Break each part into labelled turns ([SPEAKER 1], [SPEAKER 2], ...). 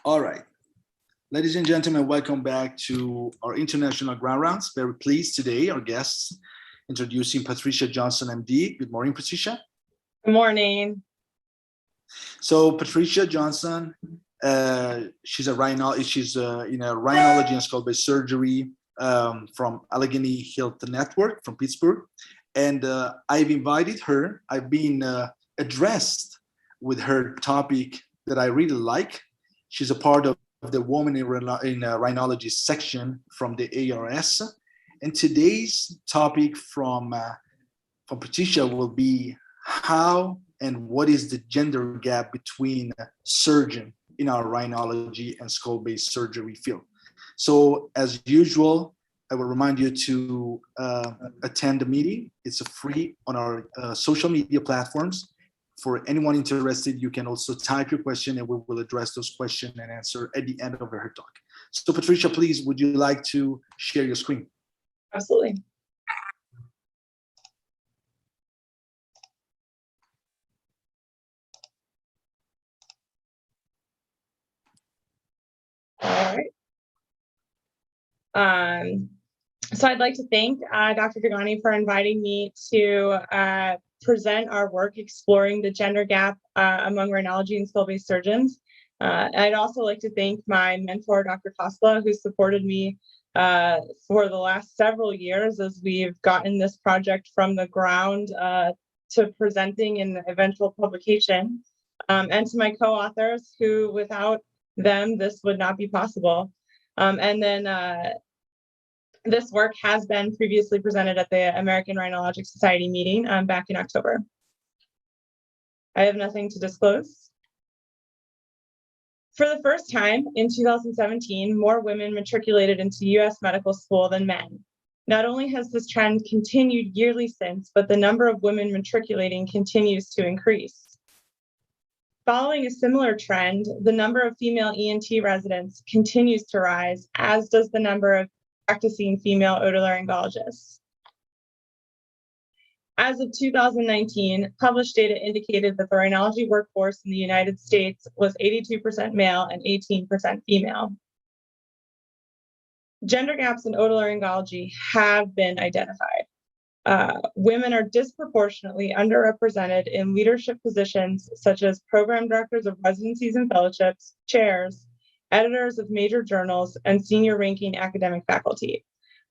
[SPEAKER 1] All right. Ladies and gentlemen, welcome back to our international ground rounds. Very pleased today, our guests, introducing Patricia Johnson, MD. Good morning, Patricia.
[SPEAKER 2] Good morning.
[SPEAKER 1] So Patricia Johnson, she's a rhinology and skull-base surgery from Allegheny Health Network from Pittsburgh. And I've invited her. I've been addressed with her topic that I really like. She's a part of the Women in Rhinology section from the ARS. And today's topic from Patricia will be how and what is the gender gap between surgeon in our rhinology and skull-base surgery field. So as usual, I will remind you to attend the meeting. It's free on our social media platforms. For anyone interested, you can also type your question and we will address those questions and answer at the end of her talk. So Patricia, please, would you like to share your screen?
[SPEAKER 2] Absolutely. All right. So I'd like to thank Dr. Dehgani for inviting me to present our work exploring the gender gap among rhinology and skull-base surgeons. I'd also like to thank my mentor, Dr. Tosla, who supported me for the last several years as we've gotten this project from the ground to presenting in the eventual publication, and to my co-authors who, without them, this would not be possible. And then this work has been previously presented at the American Rhinologic Society meeting back in October. I have nothing to disclose. For the first time in 2017, more women matriculated into U.S. medical school than men. Not only has this trend continued yearly since, but the number of women matriculating continues to increase. Following a similar trend, the number of female ENT residents continues to rise, as does the number of practicing female otolaryngologists. As of 2019, published data indicated that the rhinology workforce in the United States was 82% male and 18% female. Gender gaps in otolaryngology have been identified. Women are disproportionately underrepresented in leadership positions such as program directors of residencies and fellowships, chairs, editors of major journals, and senior ranking academic faculty.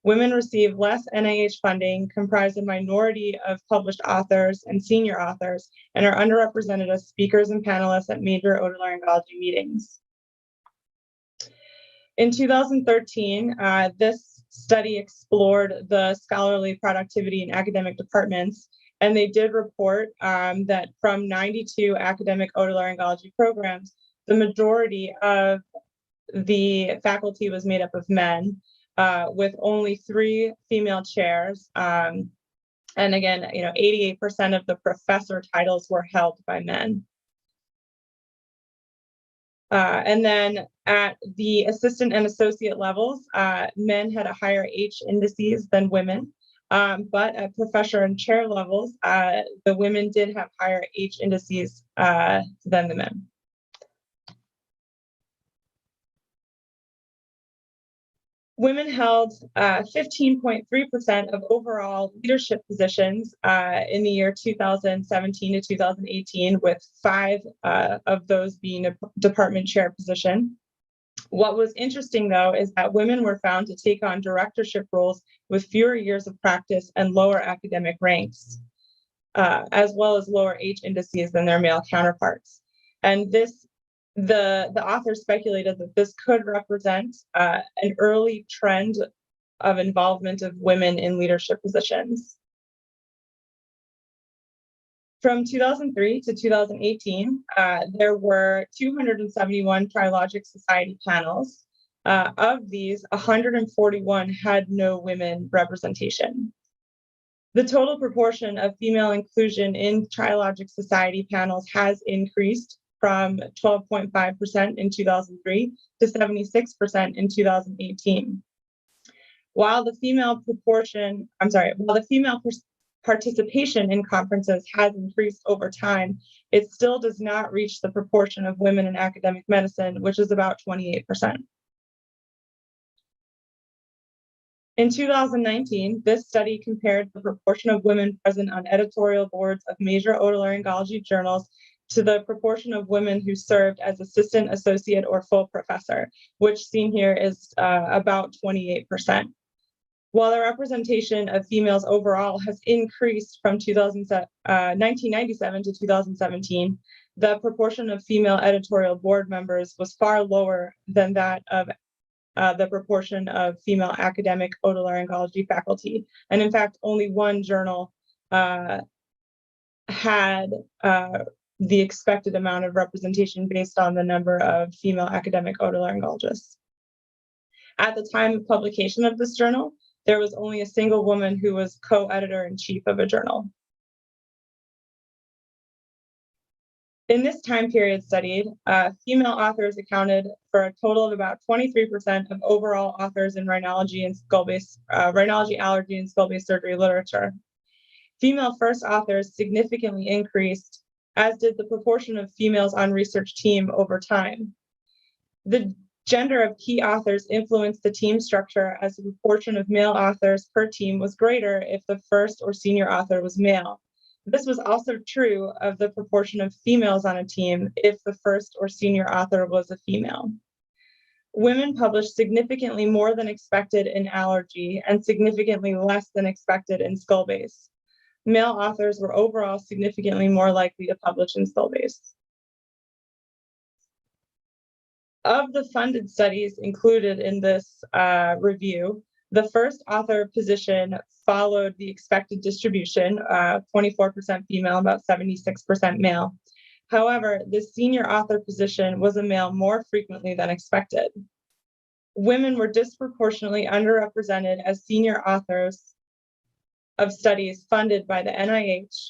[SPEAKER 2] Women receive less NIH funding, comprise a minority of published authors and senior authors, and are underrepresented as speakers and panelists at major otolaryngology meetings. In 2013, this study explored the scholarly productivity in academic departments, and they did report that from 92 academic otolaryngology programs, the majority of the faculty was made up of men, with only 3 female chairs. And again, 88% of the professor titles were held by men. And then at the assistant and associate levels, men had a higher H indices than women. But at professor and chair levels, the women did have higher H indices than the men. Women held 15.3% of overall leadership positions in the year 2017 to 2018, with 5 of those being a department chair position. What was interesting, though, is that women were found to take on directorship roles with fewer years of practice and lower academic ranks, as well as lower H indices than their male counterparts. And the author speculated that this could represent an early trend of involvement of women in leadership positions. From 2003 to 2018, there were 271 Trilogic Society panels. Of these, 141 had no women representation. The total proportion of female inclusion in Trilogic Society panels has increased from 12.5% in 2003 to 76% in 2018. While the female participation in conferences has increased over time, it still does not reach the proportion of women in academic medicine, which is about 28%. In 2019, this study compared the proportion of women present on editorial boards of major otolaryngology journals to the proportion of women who served as assistant, associate, or full professor, which seen here is about 28%. While the representation of females overall has increased from 1997 to 2017, the proportion of female editorial board members was far lower than that of the proportion of female academic otolaryngology faculty. And in fact, only one journal had the expected amount of representation based on the number of female academic otolaryngologists. At the time of publication of this journal, there was only a single woman who was co-editor-in-chief of a journal. In this time period studied, female authors accounted for a total of about 23% of overall authors in rhinology, allergy, and skull-base surgery literature. Female first authors significantly increased, as did the proportion of females on research team over time. The gender of key authors influenced the team structure, as the proportion of male authors per team was greater if the first or senior author was male. This was also true of the proportion of females on a team if the first or senior author was a female. Women published significantly more than expected in allergy and significantly less than expected in skull base. Male authors were overall significantly more likely to publish in skull base. Of the funded studies included in this review, the first author position followed the expected distribution, 24% female, about 76% male. However, the senior author position was a male more frequently than expected. Women were disproportionately underrepresented as senior authors of studies funded by the NIH,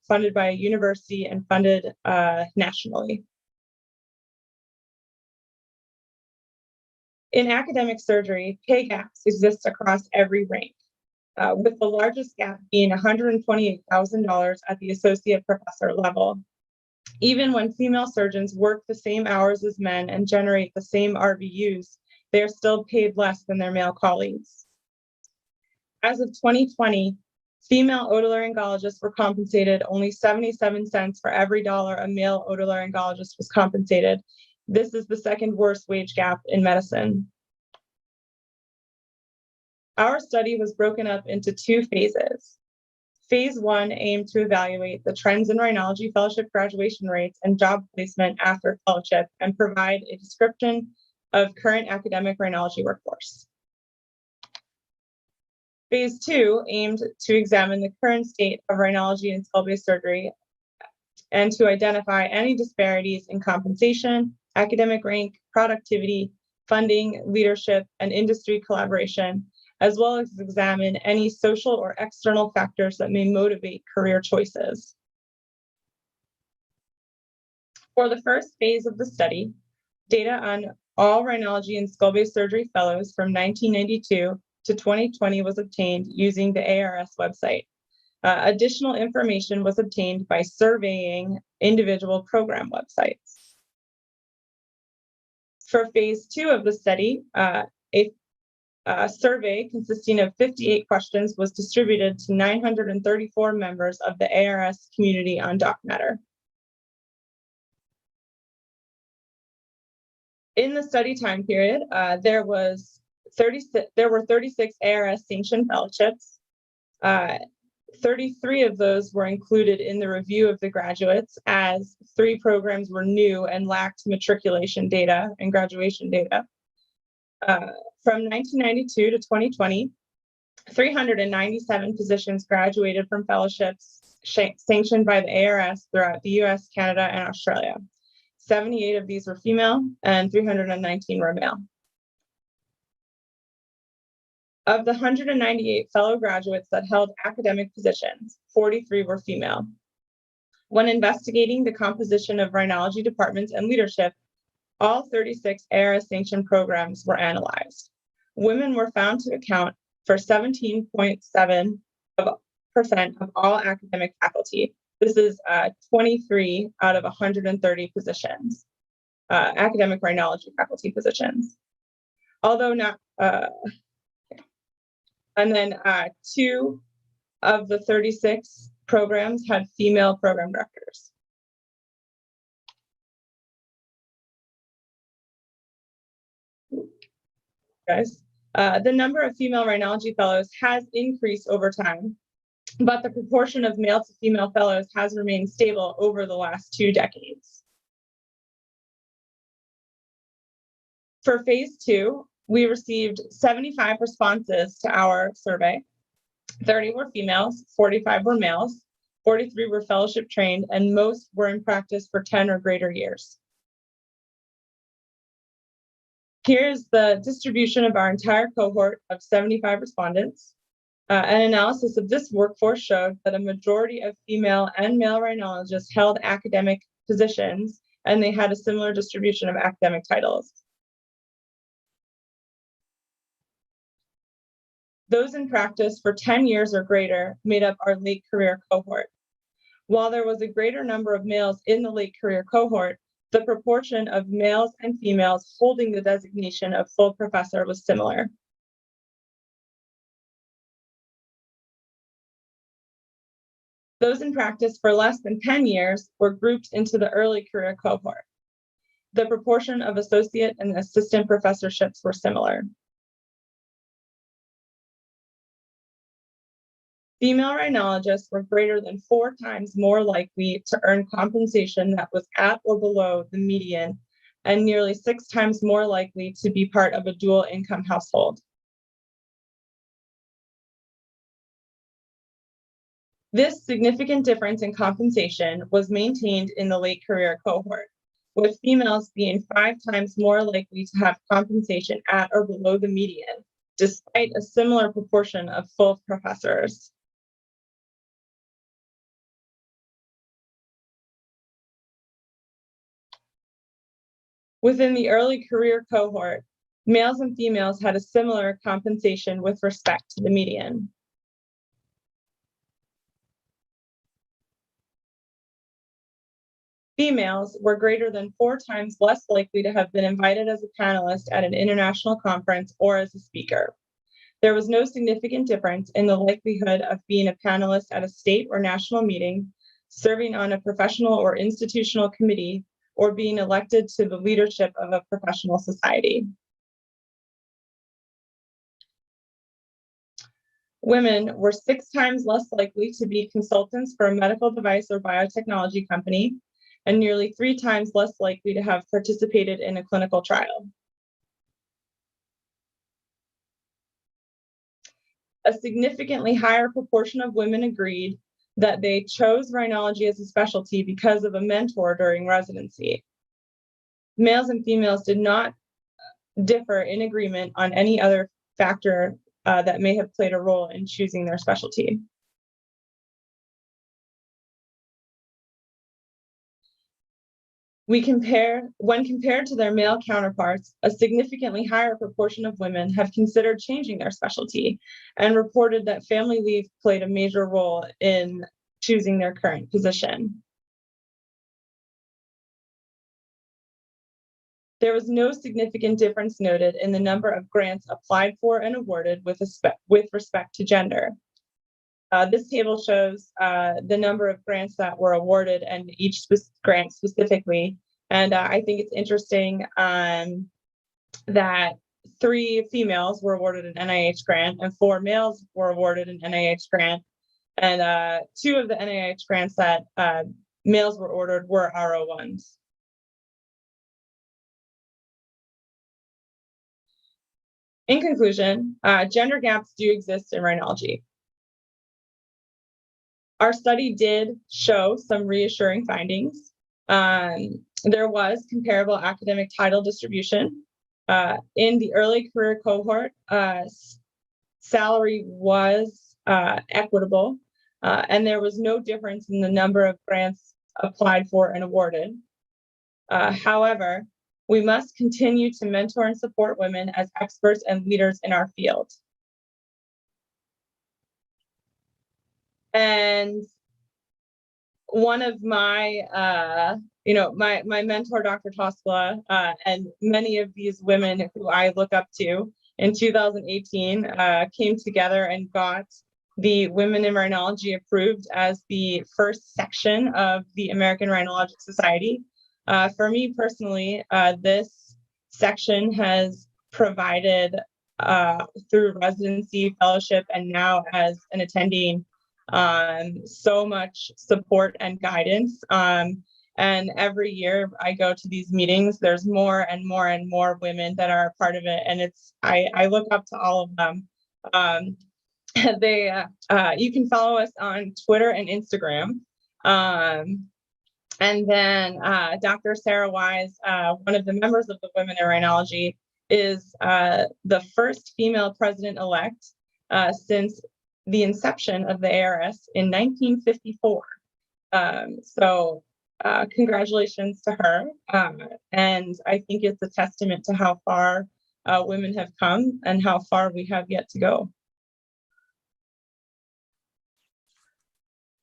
[SPEAKER 2] funded by a university, and funded nationally. In academic surgery, pay gaps exist across every rank, with the largest gap being $128,000 at the associate professor level. Even when female surgeons work the same hours as men and generate the same RVUs, they are still paid less than their male colleagues. As of 2020, female otolaryngologists were compensated only 77 cents for every dollar a male otolaryngologist was compensated. This is the second worst wage gap in medicine. Our study was broken up into two phases. Phase 1 aimed to evaluate the trends in rhinology fellowship graduation rates and job placement after fellowship and provide a description of current academic rhinology workforce. Phase 2 aimed to examine the current state of rhinology and skull-base surgery and to identify any disparities in compensation, academic rank, productivity, funding, leadership, and industry collaboration, as well as examine any social or external factors that may motivate career choices. For the first phase of the study, data on all rhinology and skull-base surgery fellows from 1992 to 2020 was obtained using the ARS website. Additional information was obtained by surveying individual program websites. For phase 2 of the study, a survey consisting of 58 questions was distributed to 934 members of the ARS community on doc matter. In the study time period, there were 36 ARS sanctioned fellowships. 33 of those were included in the review of the graduates, as 3 programs were new and lacked matriculation data and graduation data. From 1992 to 2020, 397 physicians graduated from fellowships sanctioned by the ARS throughout the US, Canada, and Australia. 78 of these were female and 319 were male. Of the 198 fellow graduates that held academic positions, 43 were female. When investigating the composition of rhinology departments and leadership, all 36 ARS sanctioned programs were analyzed. Women were found to account for 17.7% of of all academic faculty. This is 23 out of 130 positions, academic rhinology faculty positions. Although not, and then 2 of the 36 programs had female program directors. Guys, the number of female rhinology fellows has increased over time, but the proportion of male to female fellows has remained stable over the last 2 decades. For phase 2, we received 75 responses to our survey. 30 were females, 45 were males, 43 were fellowship trained, and most were in practice for 10 or greater years. Here's the distribution of our entire cohort of 75 respondents. An analysis of this workforce showed that a majority of female and male rhinologists held academic positions, and they had a similar distribution of academic titles. Those in practice for 10 years or greater made up our late career cohort. While there was a greater number of males in the late career cohort, the proportion of males and females holding the designation of full professor was similar. Those in practice for less than 10 years were grouped into the early career cohort. The proportion of associate and assistant professorships were similar. Female rhinologists were greater than 4 times more likely to earn compensation that was at or below the median, and nearly 6 times more likely to be part of a dual income household. This significant difference in compensation was maintained in the late career cohort, with females being 5 times more likely to have compensation at or below the median, despite a similar proportion of full professors. Within the early career cohort, males and females had a similar compensation with respect to the median. Females were greater than 4 times less likely to have been invited as a panelist at an international conference or as a speaker. There was no significant difference in the likelihood of being a panelist at a state or national meeting, serving on a professional or institutional committee, or being elected to the leadership of a professional society. Women were 6 times less likely to be consultants for a medical device or biotechnology company, and nearly 3 times less likely to have participated in a clinical trial. A significantly higher proportion of women agreed that they chose rhinology as a specialty because of a mentor during residency. Males and females did not differ in agreement on any other factor that may have played a role in choosing their specialty. When compared to their male counterparts, a significantly higher proportion of women have considered changing their specialty and reported that family leave played a major role in choosing their current position. There was no significant difference noted in the number of grants applied for and awarded with respect to gender. This table shows the number of grants that were awarded and each grant specifically. And I think it's interesting that 3 females were awarded an NIH grant and 4 males were awarded an NIH grant. And 2 of the NIH grants that males were awarded were RO1s. In conclusion, gender gaps do exist in rhinology. Our study did show some reassuring findings. There was comparable academic title distribution. In the early career cohort, salary was equitable, and there was no difference in the number of grants applied for and awarded. However, we must continue to mentor and support women as experts and leaders in our field. And one of my, my mentor, Dr. Toskala, and many of these women who I look up to in 2018 came together and got the Women in Rhinology approved as the first section of the American Rhinologic Society. For me personally, this section has provided through residency, fellowship, and now as an attending, so much support and guidance. And every year I go to these meetings, there's more and more and more women that are a part of it. And I look up to all of them. You can follow us on Twitter and Instagram. And then Dr. Sarah Wise, one of the members of the Women in Rhinology, is the first female president-elect since the inception of the ARS in 1954. So congratulations to her. And I think it's a testament to how far women have come and how far we have yet to go.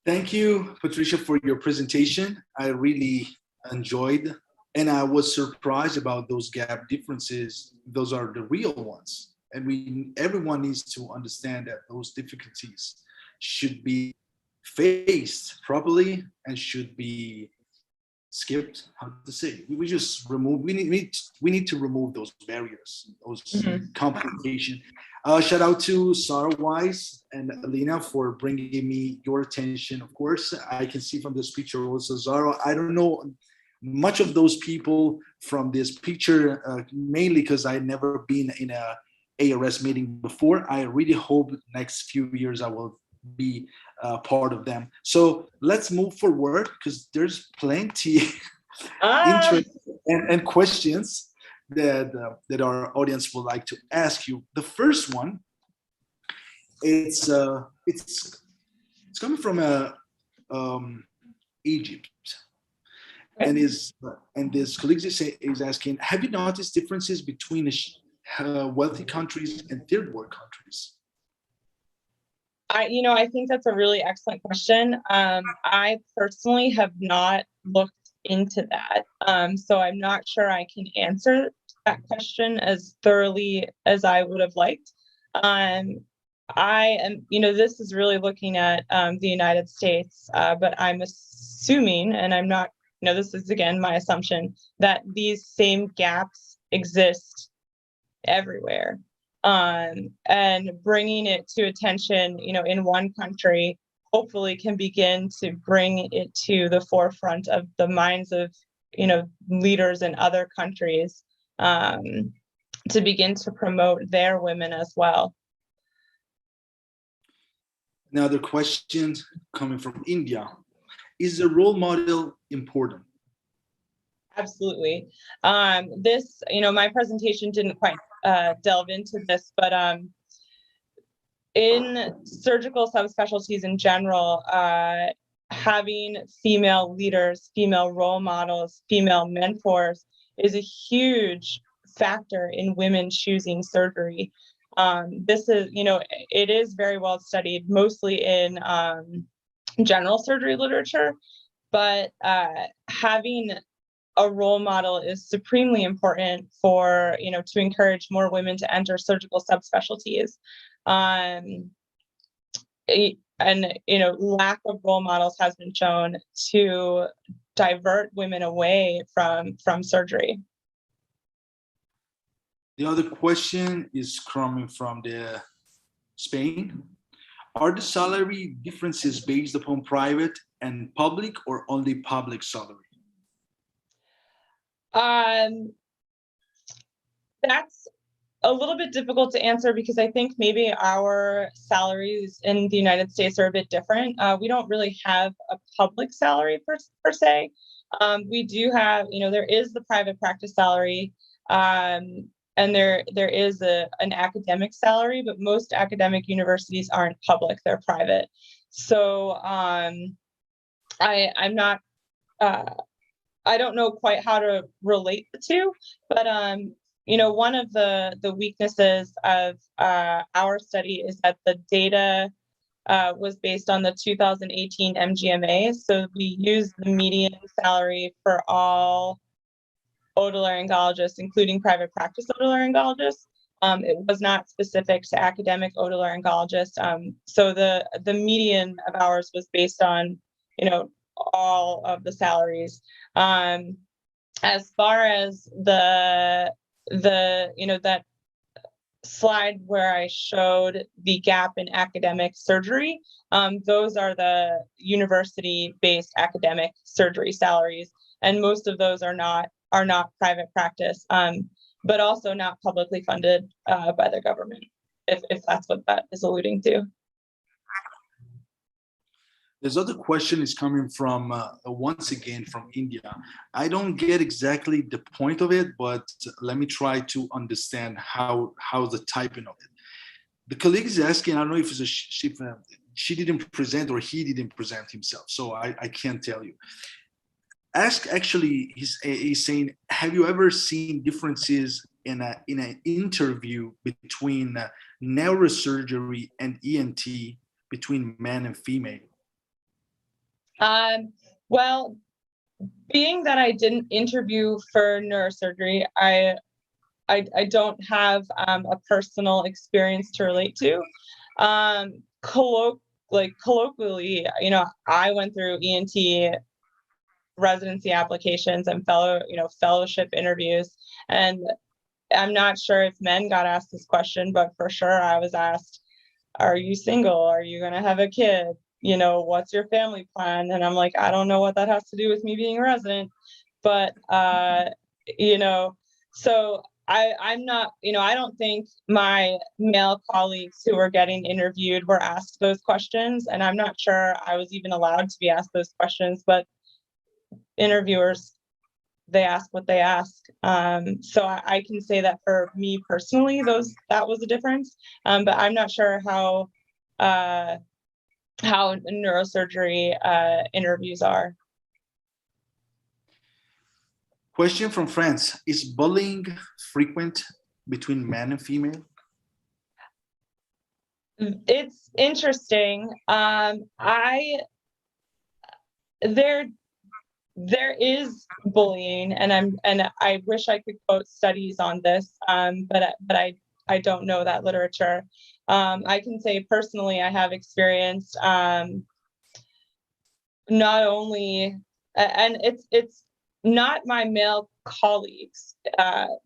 [SPEAKER 1] Thank you, Patricia, for your presentation. I really enjoyed, and I was surprised about those gap differences. Those are the real ones. And everyone needs to understand that those difficulties should be faced properly and should be skipped. How to say? We need to remove those barriers, those complications. Shout out to Sarah Wise and Alina for bringing me your attention. Of course, I can see from this picture also Zara. I don't know much of those people from this picture, mainly because I've never been in a ARS meeting before. I really hope next few years I will be part of them. So let's move forward because there's plenty interest and questions that our audience would like to ask you. The first one, it's coming from Egypt, and this colleague is asking, have you noticed differences between wealthy countries and third world countries?
[SPEAKER 2] I think that's a really excellent question. I personally have not looked into that. So I'm not sure I can answer that question as thoroughly as I would have liked. I am, this is really looking at the United States, but I'm assuming, and I'm not, this is again my assumption, that these same gaps exist everywhere. And bringing it to attention, in one country, hopefully can begin to bring it to the forefront of the minds of, leaders in other countries, to begin to promote their women as well.
[SPEAKER 1] Another question coming from India. Is a role model important?
[SPEAKER 2] Absolutely. This, my presentation didn't quite delve into this, but in surgical subspecialties in general, having female leaders, female role models, female mentors is a huge factor in women choosing surgery. This is, it is very well studied, mostly in general surgery literature, but having a role model is supremely important for, to encourage more women to enter surgical subspecialties. And lack of role models has been shown to divert women away from surgery.
[SPEAKER 1] The other question is coming from Spain. Are the salary differences based upon private and public, or only public salary?
[SPEAKER 2] That's a little bit difficult to answer because I think maybe our salaries in the United States are a bit different. We don't really have a public salary per se. We do have, there is the private practice salary, and there is an academic salary, but most academic universities aren't public, they're private. So I'm not, I don't know quite how to relate the two, but one of the weaknesses of our study is that the data was based on the 2018 MGMA. So we used the median salary for all otolaryngologists, including private practice otolaryngologists. It was not specific to academic otolaryngologists. So the median of ours was based on, all of the salaries. As far as that slide where I showed the gap in academic surgery, those are the university-based academic surgery salaries, and most of those are not private practice, but also not publicly funded by the government, if that's what that is alluding to.
[SPEAKER 1] This other question is coming from, once again, from India. I don't get exactly the point of it, but let me try to understand how the typing of it. The colleague is asking, I don't know if it's she didn't present or he didn't present himself, so I can't tell you. Actually, he's saying, have you ever seen differences in an interview between neurosurgery and ENT, between man and female?
[SPEAKER 2] Well, being that I didn't interview for neurosurgery, I don't have a personal experience to relate to. Colloquially, I went through ENT residency applications and fellowship interviews, and I'm not sure if men got asked this question, but for sure I was asked, are you single? Are you going to have a kid? What's your family plan? And I'm like, I don't know what that has to do with me being a resident, but so I'm not, I don't think my male colleagues who were getting interviewed were asked those questions, and I'm not sure I was even allowed to be asked those questions, but interviewers, they ask what they ask. So I can say that for me personally, that was a difference, but I'm not sure how neurosurgery interviews are.
[SPEAKER 1] Question from France: is bullying frequent between men and female?
[SPEAKER 2] It's interesting. There is bullying, and I wish I could quote studies on this, but I don't know that literature. I can say personally, I have experienced not only, and it's not my male colleagues.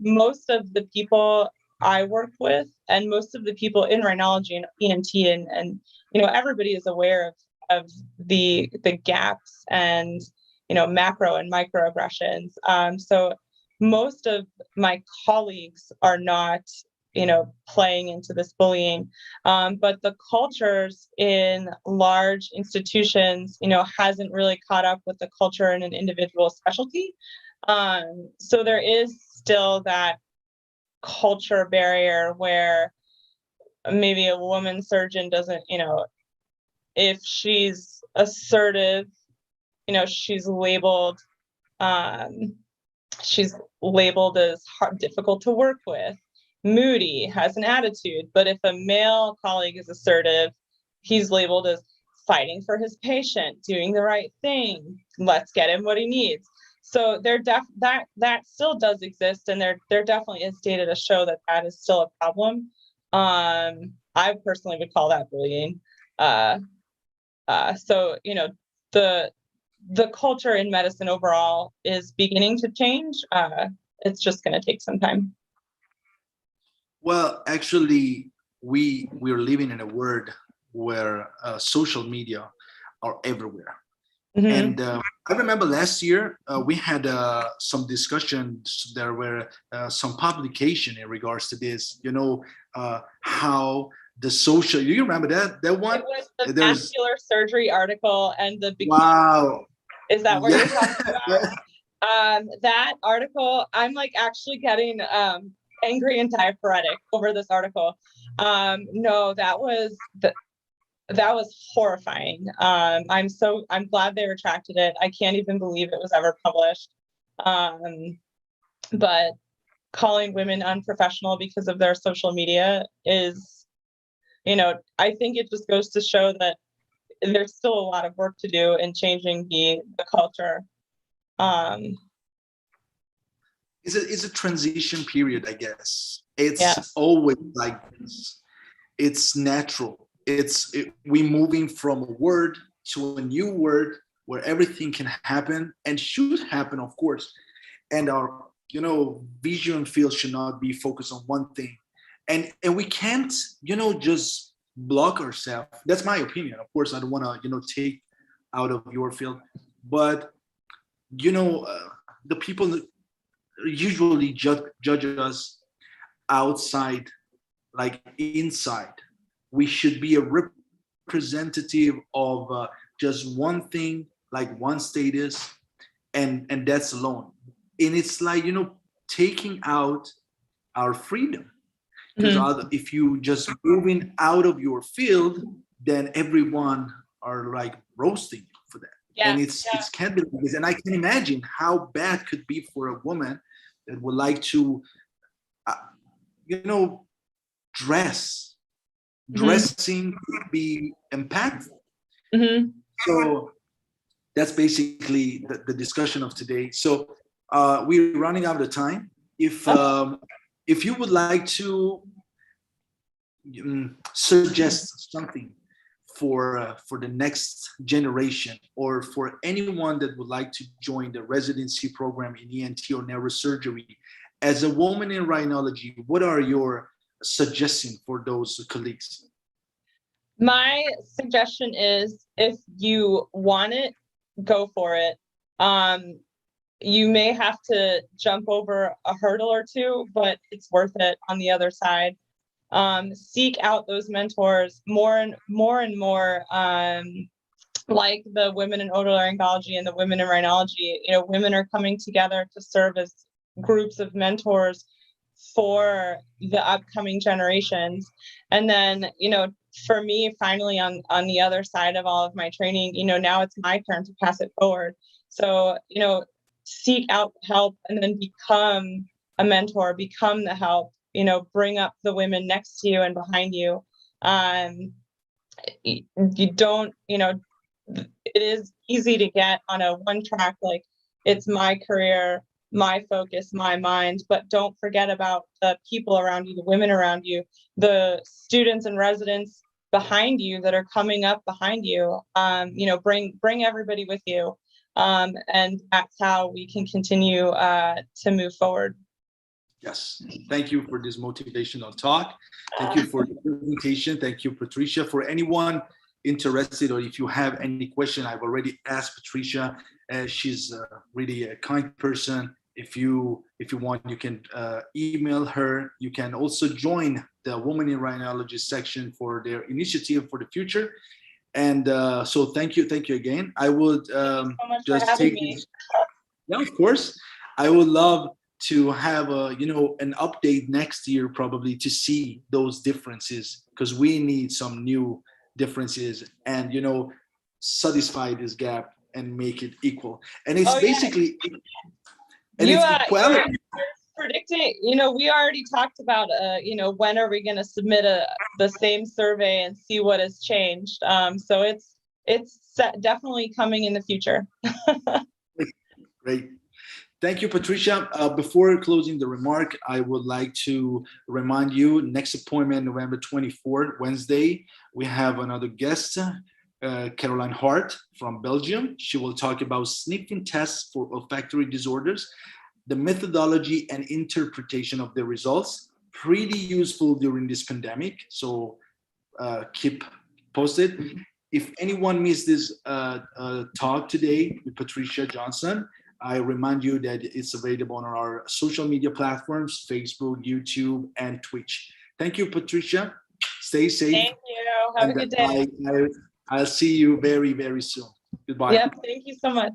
[SPEAKER 2] Most of the people I work with, and most of the people in rhinology and ENT, and everybody is aware of the gaps and macro and microaggressions. So most of my colleagues are not playing into this bullying, but the cultures in large institutions hasn't really caught up with the culture in an individual specialty. So there is still that culture barrier where maybe a woman surgeon doesn't, if she's assertive, she's labeled as difficult to work with, moody, has an attitude. But if a male colleague is assertive, he's labeled as fighting for his patient, doing the right thing, let's get him what he needs. So that still does exist, and there definitely is data to show that is still a problem. I personally would call that bullying. So the culture in medicine overall is beginning to change. It's just going to take some time.
[SPEAKER 1] Well, actually, we're living in a world where social media are everywhere. Mm-hmm. And I remember last year we had some discussions. There were some publication in regards to this. How the social. Do you remember that one?
[SPEAKER 2] It was the vascular surgery article and the bikini.
[SPEAKER 1] Wow.
[SPEAKER 2] Is that what you're talking about? That article, I'm like actually getting angry and diaphoretic over this article. No, that was horrifying. I'm glad they retracted it. I can't even believe it was ever published. But calling women unprofessional because of their social media is I think it just goes to show that there's still a lot of work to do in changing the culture.
[SPEAKER 1] It's a transition period, I guess. It's
[SPEAKER 2] Yeah.
[SPEAKER 1] always like this. It's natural. We moving from a word to a new word where everything can happen and should happen, of course. And our, vision field should not be focused on one thing. And we can't, just block ourselves. That's my opinion. Of course, I don't want to, take out of your field, but the people usually judge us outside, like inside. We should be a representative of just one thing, like one status, and that's alone. And it's like, taking out our freedom. Because if you just moving out of your field, then everyone are like roasting you for that.
[SPEAKER 2] Yeah,
[SPEAKER 1] and it can't be like this. And I can imagine how bad could be for a woman that would like to, dress. Dressing could be impactful. So that's basically the discussion of today. So we're running out of time. If you would like to suggest something for the next generation, or for anyone that would like to join the residency program in ENT or neurosurgery, as a woman in rhinology, what are your suggestions for those colleagues?
[SPEAKER 2] My suggestion is, if you want it, go for it. You may have to jump over a hurdle or two, but it's worth it on the other side. Seek out those mentors more and more, like the women in otolaryngology and the women in rhinology. Women are coming together to serve as groups of mentors for the upcoming generations. And then, for me, finally, on the other side of all of my training, now it's my turn to pass it forward. So, seek out help, and then become a mentor, become the help, bring up the women next to you and behind you. You don't, it is easy to get on a one track, like, it's my career, my focus, my mind, but don't forget about the people around you, the women around you, the students and residents behind you that are coming up behind you. Bring everybody with you. And that's how we can continue to move forward.
[SPEAKER 1] Yes, thank you for this motivational talk. Thank you for the presentation. Thank you, Patricia. For anyone interested, or if you have any question, I've already asked Patricia. She's really a kind person. If you want, you can email her. You can also join the Women in Rhinology section for their initiative for the future. And so thank you again. I would just take this. Yeah, of course. I would love to have an update next year, probably, to see those differences, because we need some new differences, and satisfy this gap and make it equal. And it's basically, and it's equality.
[SPEAKER 2] Predicting, we already talked about, when are we going to submit the same survey and see what has changed. So it's definitely coming in the future.
[SPEAKER 1] Great. Thank you, Patricia. Before closing the remark, I would like to remind you, next appointment, November 24th, Wednesday, we have another guest, Caroline Hart from Belgium. She will talk about sniffing tests for olfactory disorders, the methodology and interpretation of the results. Pretty useful during this pandemic, so keep posted. If anyone missed this talk today with Patricia Johnson, I remind you that it's available on our social media platforms, Facebook, YouTube, and Twitch. Thank you, Patricia. Stay safe.
[SPEAKER 2] Thank you. Have a good day.
[SPEAKER 1] I'll see you very, very soon. Goodbye.
[SPEAKER 2] Yep. Thank you so much.